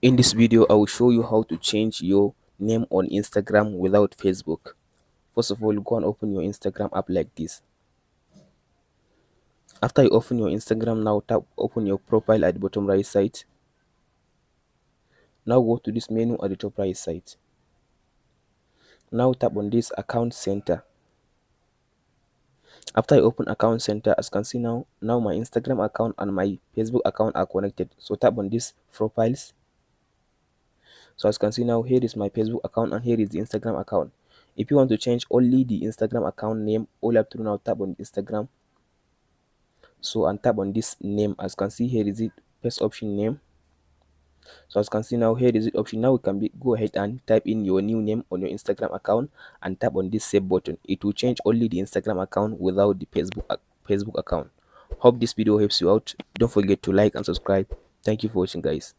In this video, I will show you how to change your name on Instagram without Facebook. First of all, go and open your Instagram app like this. After you open your Instagram, now tap open your profile at the bottom right side. Now go to this menu at the top right side. Now tap on this account center. After I open account center, as you can see now my Instagram account and my Facebook account are connected. So tap on this profiles. So as you can see now, here is my Facebook account and here is the Instagram account. If you want to change only the Instagram account name, all you have to do now, tap on Instagram. So and tap on this name. As you can see, here is it, first option name. So as you can see now, here is it option. Now we can go ahead and type in your new name on your Instagram account and tap on this save button. It will change only the Instagram account without the Facebook account. Hope this video helps you out. Don't forget to like and subscribe. Thank you for watching, guys.